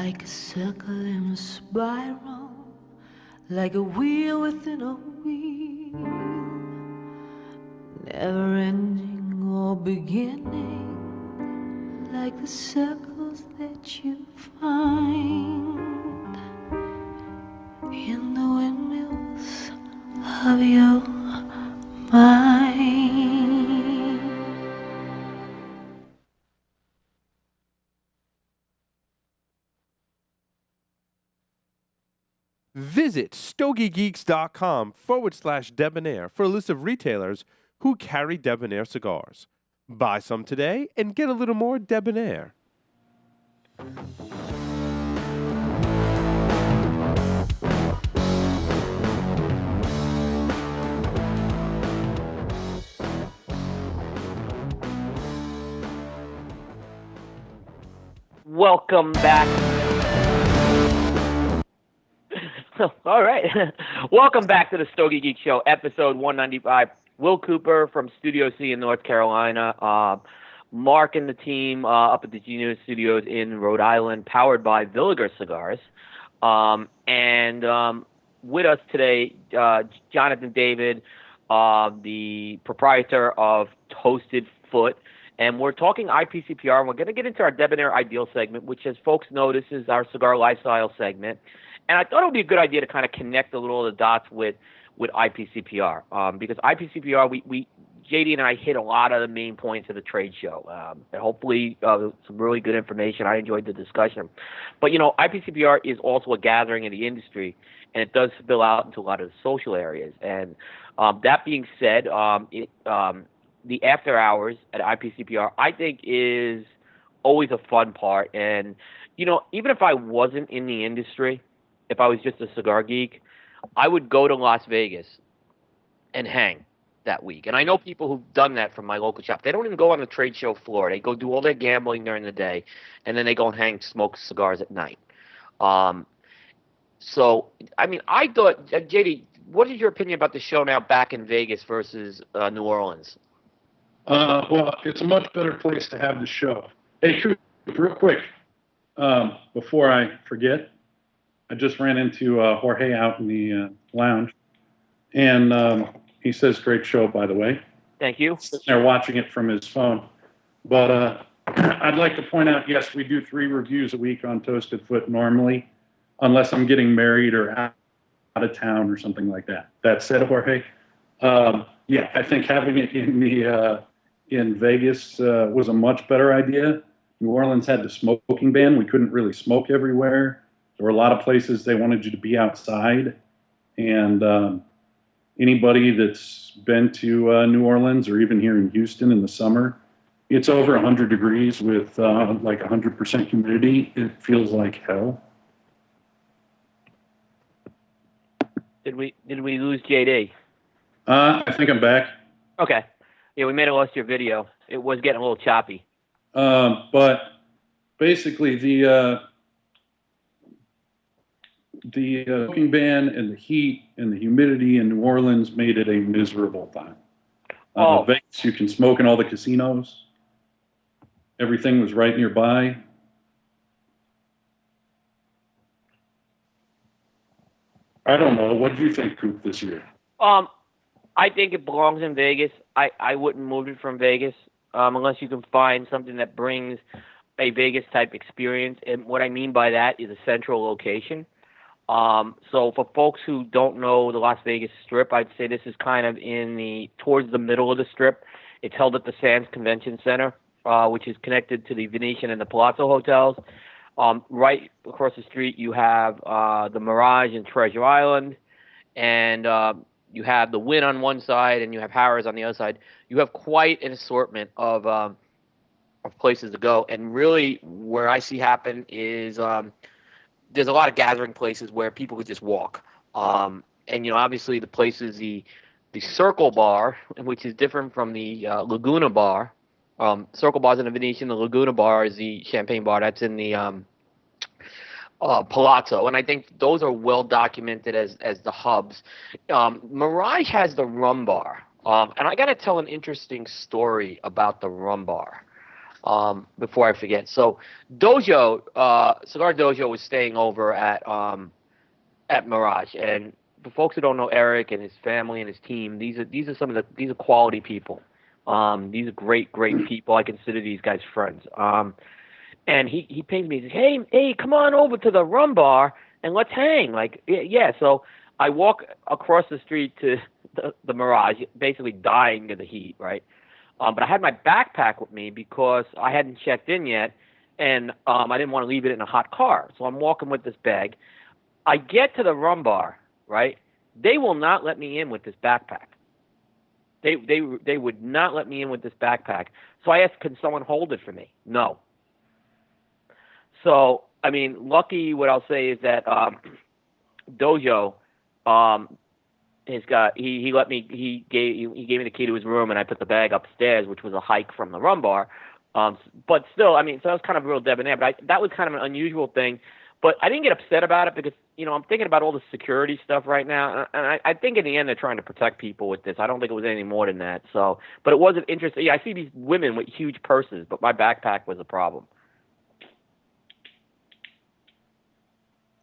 like a circle in a spiral, like a wheel within a wheel, never ending or beginning, like the circles that you find in the windmills of your mind. Visit StogieGeeks.com/Debonaire for a list of retailers who carry Debonaire cigars. Buy some today and get a little more Debonaire. Welcome back. All right. Welcome back to the Stogie Geeks Show, episode 195. Will Cooper from Studio C in North Carolina. Mark and the team up at the Genius Studios in Rhode Island, powered by Villiger Cigars. And with us today, Jonathan David, the proprietor of Toasted Foot. And we're talking IPCPR, and we're going to get into our Debonaire Ideal segment, which, as folks notice, is our cigar lifestyle segment. And I thought it would be a good idea to kind of connect a little of the dots with IPCPR, because IPCPR, we JD and I hit a lot of the main points of the trade show, and hopefully some really good information. I enjoyed the discussion. But, IPCPR is also a gathering in the industry, and it does spill out into a lot of the social areas. And that being said, the after hours at IPCPR, I think, is always a fun part. And, even if I wasn't in the industry, if I was just a cigar geek, I would go to Las Vegas and hang that week. And I know people who've done that from my local shop. They don't even go on the trade show floor. They go do all their gambling during the day, and then they go and hang, smoke cigars at night. So, I thought, JD, what is your opinion about the show now back in Vegas versus New Orleans? Well, it's a much better place to have the show. Hey, Coop, real quick, before I forget, I just ran into Jorge out in the lounge, and he says, great show, by the way. Thank you. Sitting there watching it from his phone. But I'd like to point out, yes, we do 3 reviews a week on Toasted Foot normally, unless I'm getting married or out of town or something like that. That said, Jorge, yeah, I think having it in Vegas was a much better idea. New Orleans had the smoking ban. We couldn't really smoke everywhere. There were a lot of places they wanted you to be outside. And anybody that's been to New Orleans or even here in Houston in the summer, it's over 100 degrees with like 100% humidity. It feels like hell. Did we lose JD? I think I'm back. Okay. Yeah, we may have lost your video. It was getting a little choppy. But basically, the smoking ban and the heat and the humidity in New Orleans made it a miserable time. Vegas, you can smoke in all the casinos. Everything was right nearby. I don't know. What do you think, Coop, this year? I think it belongs in Vegas. I wouldn't move it from Vegas unless you can find something that brings a Vegas-type experience. And what I mean by that is a central location. So for folks who don't know the Las Vegas Strip, I'd say this is kind of towards the middle of the Strip. It's held at the Sands Convention Center, which is connected to the Venetian and the Palazzo hotels. Right across the street, you have the Mirage and Treasure Island, and you have the Wynn on one side, and you have Harrah's on the other side. You have quite an assortment of places to go. And really, where I see happen is there's a lot of gathering places where people could just walk. And obviously the place is the Circle Bar, which is different from the Laguna Bar. Circle Bar's in the Venetian. The Laguna Bar is the Champagne Bar. That's in the Palazzo, and I think those are well documented as the hubs. Mirage has the Rum Bar, and I got to tell an interesting story about the Rum Bar. before I forget. So Dojo, Cigar Dojo was staying over at Mirage, and for folks who don't know Eric and his family and his team, these are these are quality people. These are great people. I consider these guys friends. And he pings me. He says, "Hey, come on over to the rum bar and let's hang." Like, yeah. So I walk across the street to the Mirage, basically dying of the heat, right? But I had my backpack with me because I hadn't checked in yet, and I didn't want to leave it in a hot car. So I'm walking with this bag. I get to the rum bar, right? They will not let me in with this backpack. They would not let me in with this backpack. So I asked, "Can someone hold it for me?" No. So I mean, lucky. What I'll say is that Dojo he let me he gave me the key to his room, and I put the bag upstairs, which was a hike from the rum bar. But still, I mean, so that was kind of real debonair. But that was kind of an unusual thing. But I didn't get upset about it because I'm thinking about all the security stuff right now, and I think in the end they're trying to protect people with this. I don't think it was anything more than that. So, but it wasn't interesting. Yeah, I see these women with huge purses, but my backpack was a problem.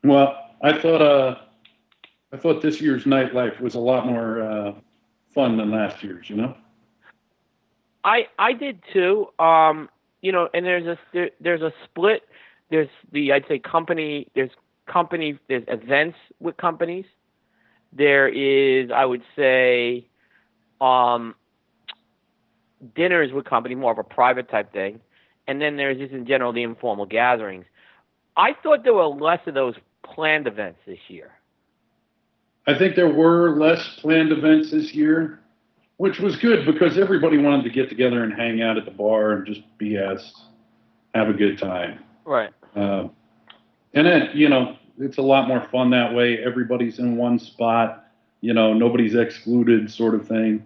Well, I thought this year's nightlife was a lot more fun than last year's. I did too. And there's a split. There's I'd say company. There's events with companies. There is, I would say, dinners with company, more of a private type thing, and then there's just in general the informal gatherings. I thought there were less of those planned events this year. I think there were less planned events this year, which was good because everybody wanted to get together and hang out at the bar and just BS, have a good time. Right. And then, it's a lot more fun that way. Everybody's in one spot, nobody's excluded sort of thing.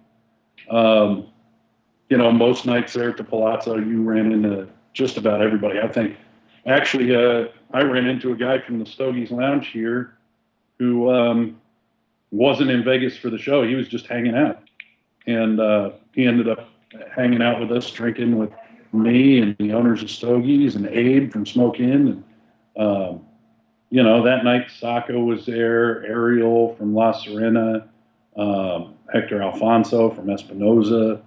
Most nights there at the Palazzo, you ran into just about everybody. I think, actually, I ran into a guy from the Stogie's Lounge here who wasn't in Vegas for the show. He was just hanging out. And he ended up hanging out with us, drinking with me and the owners of Stogie's and Abe from Smoke Inn. And, that night, Sacco was there, Ariel from La Serena, Hector Alfonso from Espinoza,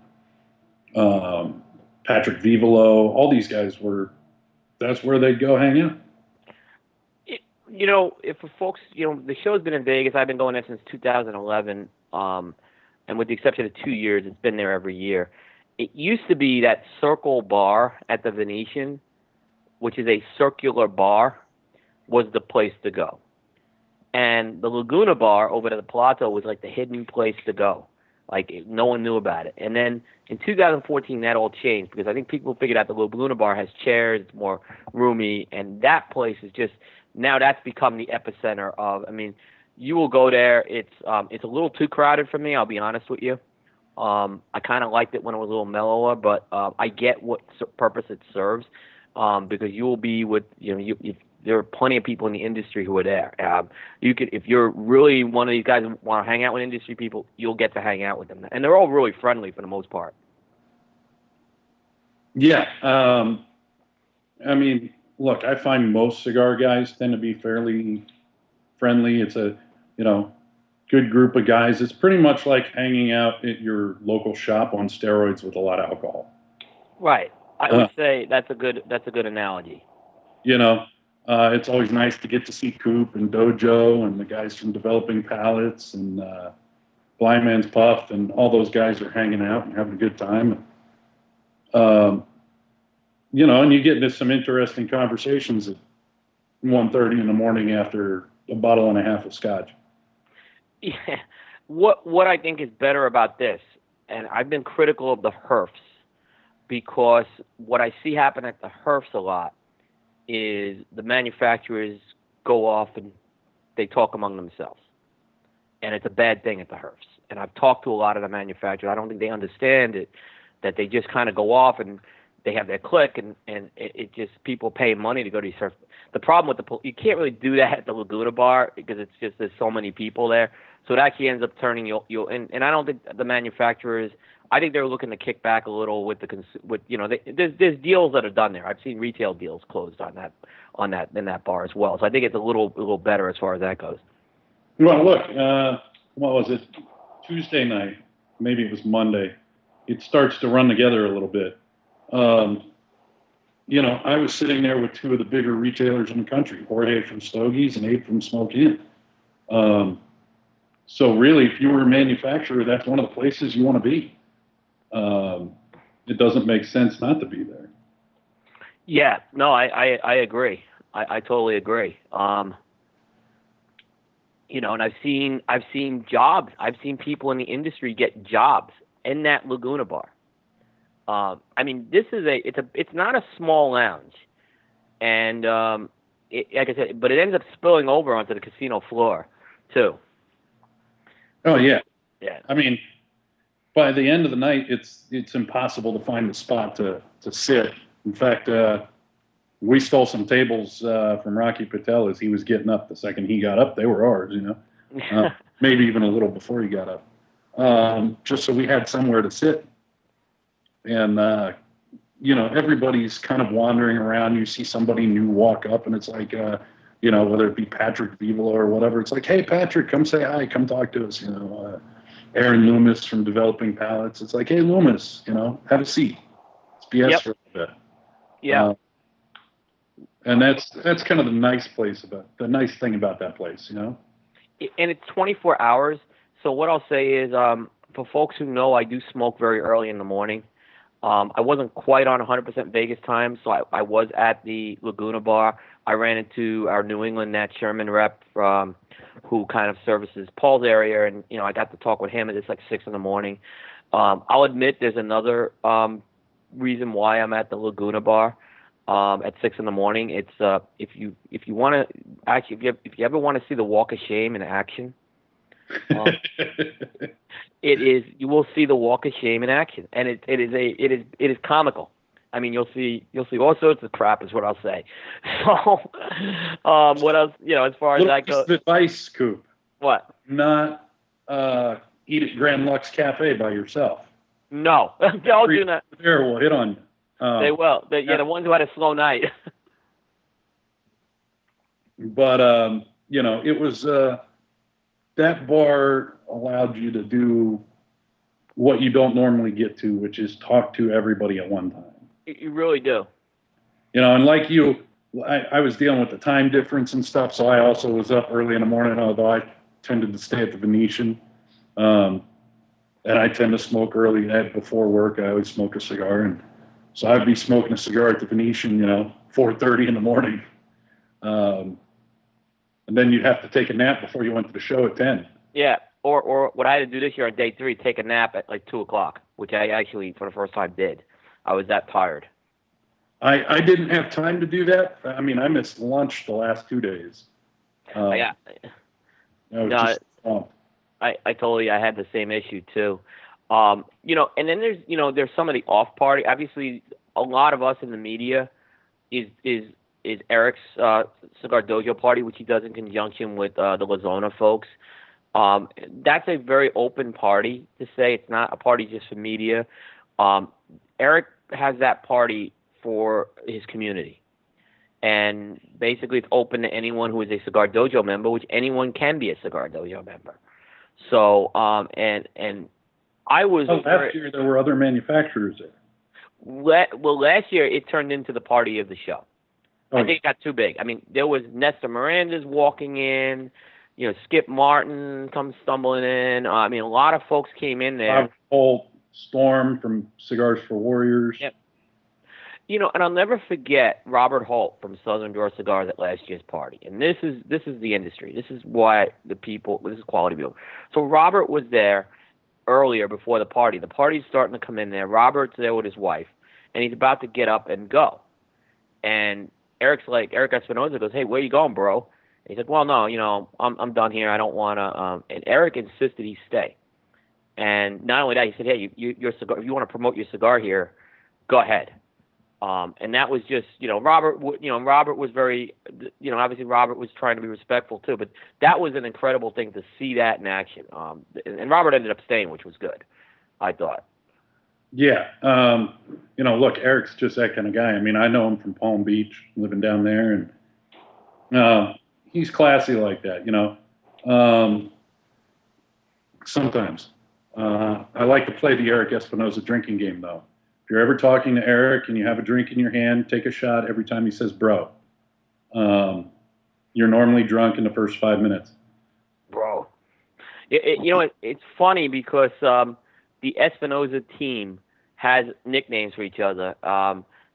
Patrick Vivolo. All these guys that's where they'd go hang out. If for folks, the show's been in Vegas. I've been going there since 2011. And with the exception of 2 years, it's been there every year. It used to be that Circle Bar at the Venetian, which is a circular bar, was the place to go. And the Laguna Bar over at the Palazzo was like the hidden place to go. Like, no one knew about it. And then in 2014, that all changed because I think people figured out the Laguna Bar has chairs, it's more roomy, and that place is just, now that's become the epicenter of, you will go there. It's a little too crowded for me, I'll be honest with you. I kind of liked it when it was a little mellower, but I get what purpose it serves because you will be with, there are plenty of people in the industry who are there. If you're really one of these guys who want to hang out with industry people, you'll get to hang out with them. And they're all really friendly for the most part. Yeah. Look, I find most cigar guys tend to be fairly friendly. It's a, good group of guys. It's pretty much like hanging out at your local shop on steroids with a lot of alcohol. Right. I would say that's a good analogy. It's always nice to get to see Coop and Dojo and the guys from Developing Palates and Blind Man's Puff, and all those guys are hanging out and having a good time. And you get into some interesting conversations at 1:30 in the morning after a bottle and a half of scotch. Yeah. What I think is better about this, and I've been critical of the HERFs, because what I see happen at the HERFs a lot is the manufacturers go off and they talk among themselves. And it's a bad thing at the HERFs. And I've talked to a lot of the manufacturers. I don't think they understand it, that they just kind of go off and they have their clique, and it just, people pay money to go to these HERFs. The problem with you can't really do that at the Laguna Bar because it's just, there's so many people there. So it actually ends up turning you and I don't think the manufacturers I think they're looking to kick back a little with there's deals that are done there. I've seen retail deals closed on that in that bar as well. So I think it's a little better as far as that goes. Well, look, what was it? Tuesday night, maybe it was Monday. It starts to run together a little bit. I was sitting there with two of the bigger retailers in the country, Jorge from Stogie's and Abe from Smoke Inn. So really, if you were a manufacturer, that's one of the places you want to be. It doesn't make sense not to be there. Yeah, no, I agree. I totally agree. And I've seen jobs. I've seen people in the industry get jobs in that Laguna bar. This is it's not a small lounge, and like I said, but it ends up spilling over onto the casino floor too. Oh yeah, yeah. By the end of the night, it's impossible to find a spot to sit. In fact, we stole some tables from Rocky Patel as he was getting up. The second he got up, they were ours. Maybe even a little before he got up, just so we had somewhere to sit. And everybody's kind of wandering around. You see somebody new walk up, and it's like, whether it be Patrick Vivola or whatever, it's like, hey, Patrick, come say hi, come talk to us. Aaron Loomis from Developing Palates. It's like, hey, Loomis, have a seat. It's BS for a little bit. Yeah. And that's kind of the nice thing about that place, And it's 24 hours. So what I'll say is, for folks who know, I do smoke very early in the morning. I wasn't quite on 100% Vegas time, so I was at the Laguna bar. I ran into our New England Nat Sherman rep who kind of services Paul's area, and I got to talk with him. It's like 6 in the morning. I'll admit there's another reason why I'm at the Laguna bar at 6 in the morning. It's if you want to actually if you ever want to see the Walk of Shame in action. You will see the Walk of Shame in action, and it is comical. You'll see all sorts of crap, is what I'll say. So, what else? As far as that goes, advice, Coop. What? Not eat at Grand Lux Cafe by yourself. No, don't do that. There will hit on you. They will. The ones who had a slow night. But it was. That bar allowed you to do what you don't normally get to, which is talk to everybody at one time. You really do. And like you, I was dealing with the time difference and stuff, so I also was up early in the morning, although I tended to stay at the Venetian. And I tend to smoke early. Before work, I always smoke a cigar. And so I'd be smoking a cigar at the Venetian, 4:30 in the morning. And then you'd have to take a nap before you went to the show at 10. Yeah, or what I had to do this year on day 3, take a nap at like 2 o'clock, which I actually, for the first time, did. I was that tired. I didn't have time to do that. I missed lunch the last 2 days. Yeah. I totally, I had the same issue too. And then there's some of the off party. Obviously, a lot of us in the media is Eric's Cigar Dojo party, which he does in conjunction with the Lazona folks. That's a very open party to say. It's not a party just for media. Eric has that party for his community. And basically it's open to anyone who is a Cigar Dojo member, which anyone can be a Cigar Dojo member. So, and I was... last year there were other manufacturers there. Last year it turned into the party of the show. I think it got too big. There was Nestor Miranda's walking in, Skip Martin comes stumbling in. A lot of folks came in there. Whole Storm from Cigars for Warriors. Yep. And I'll never forget Robert Holt from Southern Drawer Cigars at last year's party. And this is the industry. This is why this is quality people. So Robert was there earlier before the party. The party's starting to come in there. Robert's there with his wife, and he's about to get up and go. And Eric Espinosa goes, "Hey, where you going, bro?" And he's like, "Well, no, I'm done here. I don't want to." And Eric insisted he stay. And not only that, he said, "Hey, your cigar. If you want to promote your cigar here, go ahead." And that was just, Robert was very, obviously Robert was trying to be respectful too, but that was an incredible thing to see that in action. And Robert ended up staying, which was good, I thought. Yeah. Look, Eric's just that kind of guy. I mean, I know him from Palm Beach, living down there, and he's classy like that. Sometimes I like to play the Eric Espinosa drinking game, though. If you're ever talking to Eric and you have a drink in your hand, take a shot every time he says "bro." You're normally drunk in the first 5 minutes. Bro. It's funny because the Espinosa team has nicknames for each other.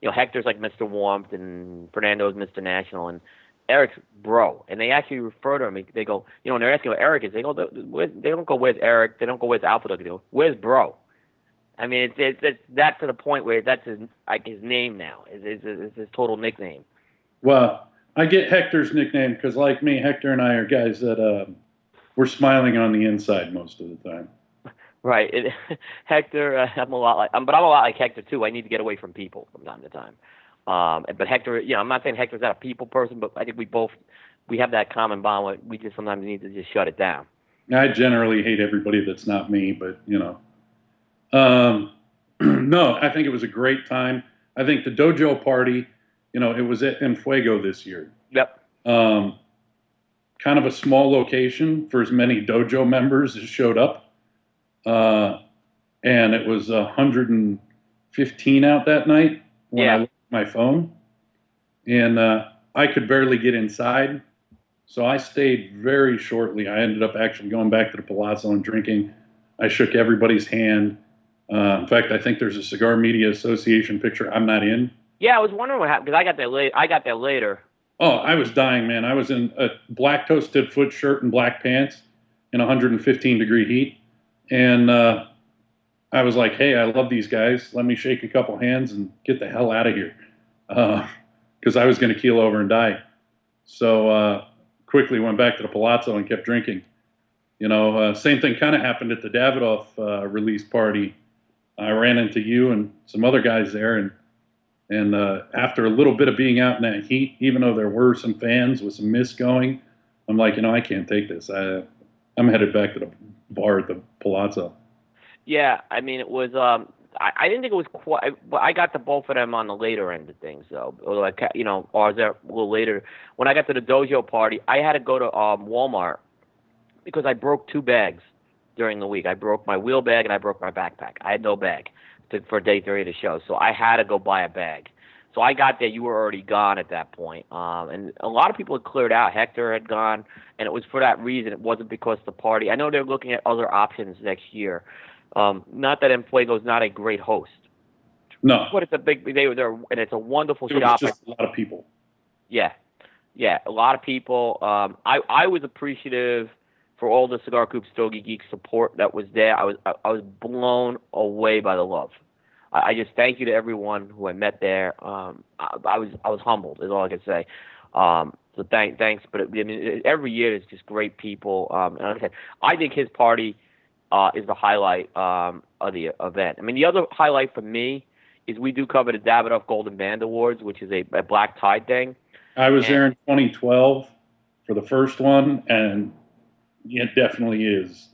Hector's like Mr. Warmth, and Fernando's Mr. National, and Eric's Bro. And they actually refer to him. They go, when they're asking who Eric is, they go, they don't go, where's Eric? They don't go, where's Alpha Dog? They go, where's Bro? I mean, it's that to the point where that's his name now. It's his total nickname. Well, I get Hector's nickname because, like me, Hector and I are guys that we're smiling on the inside most of the time. Right, Hector. I'm a lot like Hector too. I need to get away from people from time to time. But Hector, I'm not saying Hector's not a people person, but I think we have that common bond where we just sometimes need to just shut it down. I generally hate everybody that's not me, but no, I think it was a great time. I think the dojo party, it was at Enfuego this year. Yep. Kind of a small location for as many dojo members as showed up. And it was 115 out that night when I looked at my phone. And I could barely get inside. So I stayed very shortly. I ended up actually going back to the Palazzo and drinking. I shook everybody's hand. In fact, I think there's a Cigar Media Association picture I'm not in. Yeah, I was wondering what happened because I got there later. Oh, I was dying, man. I was in a black toasted foot shirt and black pants in 115-degree heat. And I was like, hey, I love these guys. Let me shake a couple hands and get the hell out of here. Because I was going to keel over and die. So quickly went back to the Palazzo and kept drinking. Same thing kind of happened at the Davidoff release party. I ran into you and some other guys there. And after a little bit of being out in that heat, even though there were some fans with some mist going, I'm like, I can't take this. I'm headed back to the bar at the Palazzo. Yeah, I mean, it was. I didn't think it was quite. But I got to both of them on the later end of things, though. Or was there a little later? When I got to the dojo party, I had to go to Walmart because I broke 2 bags during the week. I broke my wheel bag and I broke my backpack. I had no bag for day 3 of the show, so I had to go buy a bag. So I got there. You were already gone at that point. And a lot of people had cleared out. Hector had gone, and it was for that reason. It wasn't because the party. I know they're looking at other options next year. Not that Enfuego's not a great host. No. But it's a big. They were there, and it's a wonderful shop. It was just a lot of people. Yeah, a lot of people. I was appreciative for all the Cigar-Coop Stogie Geeks support that was there. I was blown away by the love. I just thank you to everyone who I met there. I was humbled, is all I can say. So thanks. But every year there's just great people. And like I said, I think his party is the highlight of the event. I mean, the other highlight for me is we do cover the Davidoff Golden Band Awards, which is a black tie thing. I was there in 2012 for the first one, and it definitely is.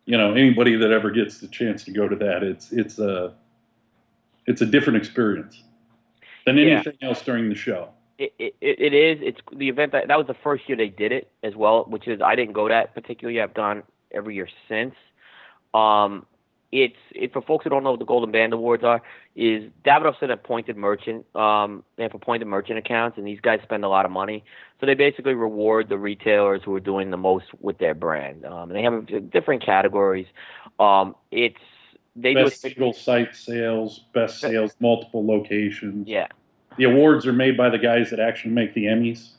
Anybody that ever gets the chance to go to that, it's a different experience than anything else during the show. It is. It's the event that was the first year they did it as well, which is I didn't go that particularly. I've gone every year since. It's for folks who don't know what the Golden Band Awards are. Is Davidoff's an appointed merchant. They have appointed merchant accounts, and these guys spend a lot of money. So they basically reward the retailers who are doing the most with their brand. They have different categories. They best single site sales, best sales, multiple locations. Yeah. The awards are made by the guys that actually make the Emmys.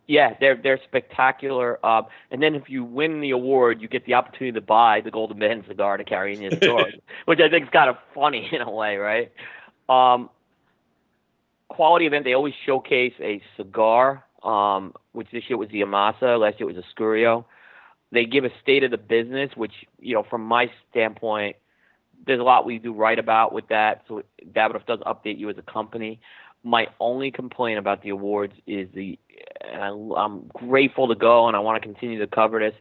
Yeah, they're spectacular. And then if you win the award, you get the opportunity to buy the Golden Band cigar to carry in your store, which I think is kind of funny in a way, right? Quality event, they always showcase a cigar, which this year was the Amasa, last year it was a Scurio. They give a state of the business, which, from my standpoint, there's a lot we do right about with that. So Davidoff does update you as a company. My only complaint about the awards is I'm grateful to go and I want to continue to cover this.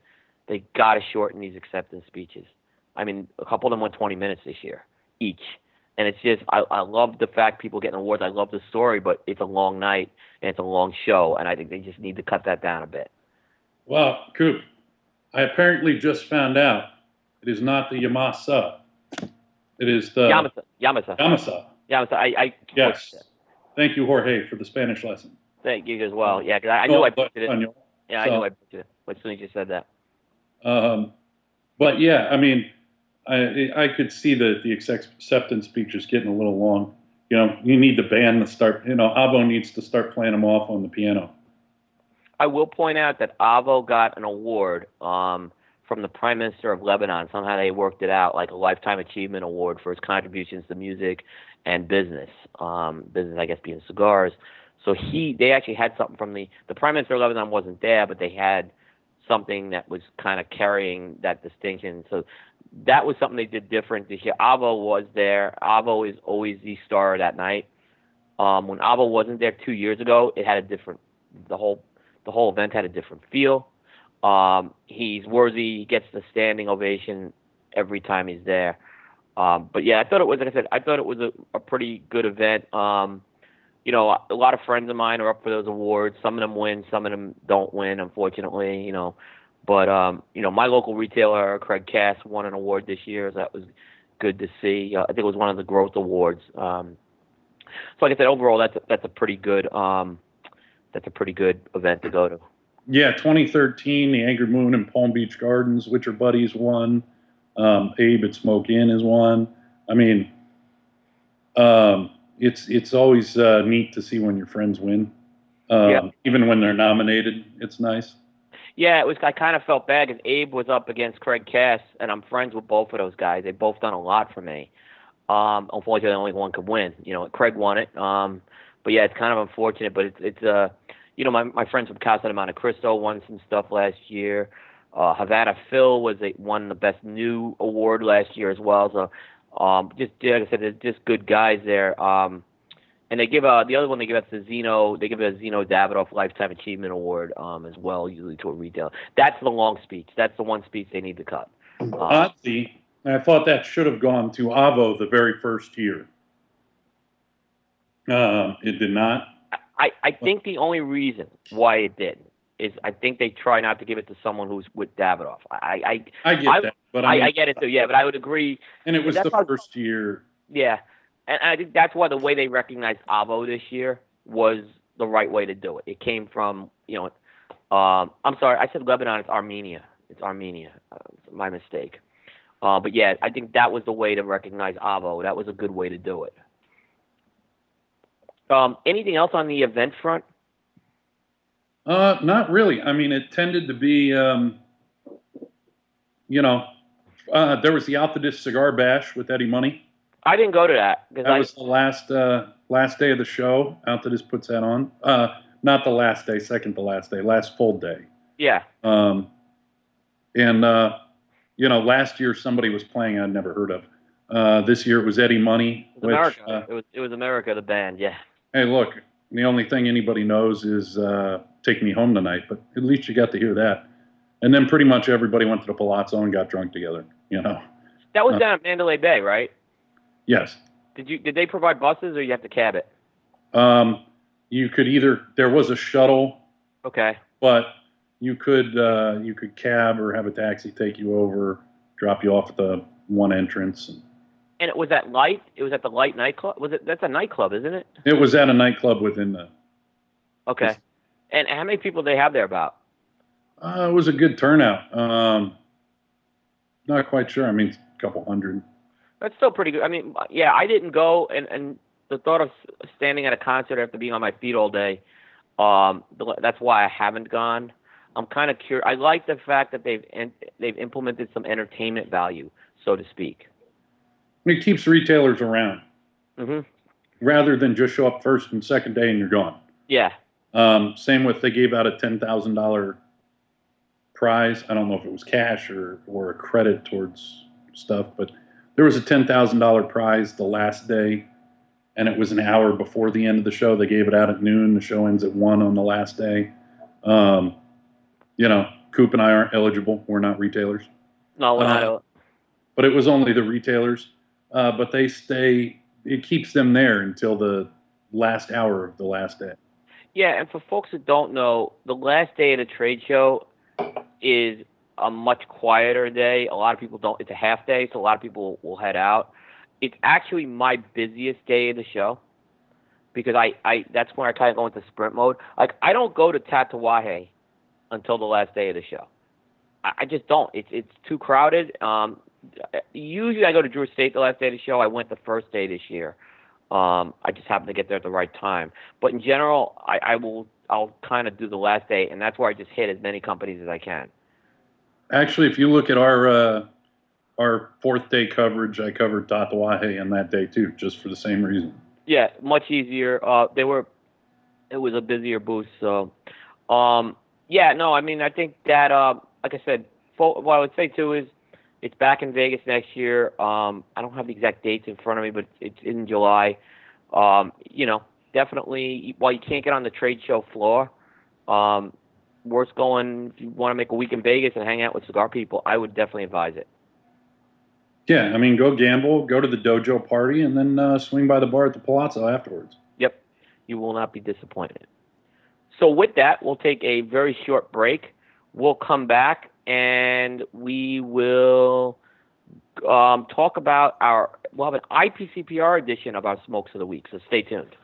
They got to shorten these acceptance speeches. I mean, a couple of them went 20 minutes this year each. And it's just I love the fact people getting awards. I love the story, but it's a long night and it's a long show, and I think they just need to cut that down a bit. Well, Coop, I apparently just found out it is not the Yamasa. It is the Yamasa. I Yes. Thank you, Jorge, for the Spanish lesson. Thank you as well. Yeah, because I knew I butchered it. Yeah, I knew I butchered it as soon as you said that. But yeah, I mean, I could see that the acceptance speech is getting a little long. You know, you need the band to start. You know, Avo needs to start playing them off on the piano. I will point out that Avo got an award from the Prime Minister of Lebanon. Somehow they worked it out, like a Lifetime Achievement Award for his contributions to music and business. Business, I guess, being cigars. So they actually had something from the Prime Minister of Lebanon wasn't there, but they had something that was kind of carrying that distinction. So that was something they did different this year. Avo was there. Avo is always the star that night. When Avo wasn't there 2 years ago, it had a different. The whole event had a different feel. He's worthy. He gets the standing ovation every time he's there. But yeah, I thought it was, like I said, I thought it was a pretty good event. You know, a lot of friends of mine are up for those awards. Some of them win, some of them don't win, unfortunately, you know. But, you know, my local retailer, Craig Cass, won an award this year. So that was good to see. I think it was one of the growth awards. So like I said, overall, that's a pretty good event to go to. Yeah, 2013, the Angry Moon in Palm Beach Gardens, Witcher Buddies won. Abe at Smoke Inn is one. I mean, it's always neat to see when your friends win. Even when they're nominated, it's nice. Yeah, it was. I kind of felt bad because Abe was up against Craig Cass, and I'm friends with both of those guys. They've both done a lot for me. Unfortunately, only one could win. You know, Craig won it. But yeah, it's kind of unfortunate. But it's you know, my friends from Casa de Monte Cristo won some stuff last year. Havana Phil won the Best New Award last year as well. So just like I said, there's just good guys there. And they give the other one they give us the Zeno. They give it a Zeno Davidoff Lifetime Achievement Award as well, usually to a retailer. That's the long speech. That's the one speech they need to cut. Oddly, I thought that should have gone to Avo the very first year. It did not. I think the only reason why it didn't is I think they try not to give it to someone who's with Davidoff. I get that, but I get it too. Yeah, but I would agree. And it was the first year. Yeah. And I think that's why the way they recognized Avo this year was the right way to do it. It came from, you know, I'm sorry, I said Lebanon, it's Armenia. It's Armenia. My mistake. But yeah, I think that was the way to recognize Avo. That was a good way to do it. Anything else on the event front? Not really. I mean, it tended to be, you know, there was the Althadis Cigar Bash with Eddie Money. I didn't go to that. That was the last day of the show. Althadis puts that on. Not the last day, second to last day, last full day. Yeah. And, you know, last year somebody was playing I'd never heard of. This year it was Eddie Money. It was America. It was America, the band, yeah. Hey, look, the only thing anybody knows is Take Me Home Tonight, but at least you got to hear that. And then pretty much everybody went to the Palazzo and got drunk together, you know. That was down at Mandalay Bay, right? Yes. Did they provide buses or you have to cab it? You could there was a shuttle. Okay. But you could cab or have a taxi take you over, drop you off at the one entrance. And it was at Light? It was at the Light nightclub? That's a nightclub, isn't it? It was at a nightclub within the. Okay. And how many people did they have there about? It was a good turnout. Not quite sure. I mean, a couple hundred. That's still pretty good. I mean, yeah, I didn't go, and the thought of standing at a concert after being on my feet all day, that's why I haven't gone. I'm kind of curious. I like the fact that they've implemented some entertainment value, so to speak. It keeps retailers around, rather than just show up first and second day and you're gone. Yeah. Same with they gave out a $10,000 prize. I don't know if it was cash or a credit towards stuff, but there was a $10,000 prize the last day, and it was an hour before the end of the show. They gave it out at noon. The show ends at 1 on the last day. You know, Coop and I aren't eligible. We're not retailers. No, we're not. But it was only the retailers. But they stay it keeps them there until the last hour of the last day. Yeah, and for folks that don't know, the last day of the trade show is a much quieter day. A lot of people don't. It's a half day, so a lot of people will head out. It's actually my busiest day of the show because I that's when I kind of go into sprint mode. Like I don't go to Tatawahe until the last day of the show. I just don't. It's too crowded. Usually I go to Drew Estate the last day of the show. I went the first day this year. I just happened to get there at the right time. But in general, I'll kind of do the last day, and that's where I just hit as many companies as I can. Actually, if you look at our fourth day coverage, I covered Tatawahe on that day too, just for the same reason. Yeah, much easier. It was a busier booth. So, yeah, no, I mean, I think that, like I said, what I would say too is it's back in Vegas next year. I don't have the exact dates in front of me, but it's in July. Definitely, while you can't get on the trade show floor, worth going if you want to make a week in Vegas and hang out with cigar people. I would definitely advise it. Yeah, I mean, go gamble, go to the dojo party, and then swing by the bar at the Palazzo afterwards. Yep, you will not be disappointed. So with that, we'll take a very short break. We'll come back and we will talk about we'll have an IPCPR edition of our Smokes of the Week, so stay tuned.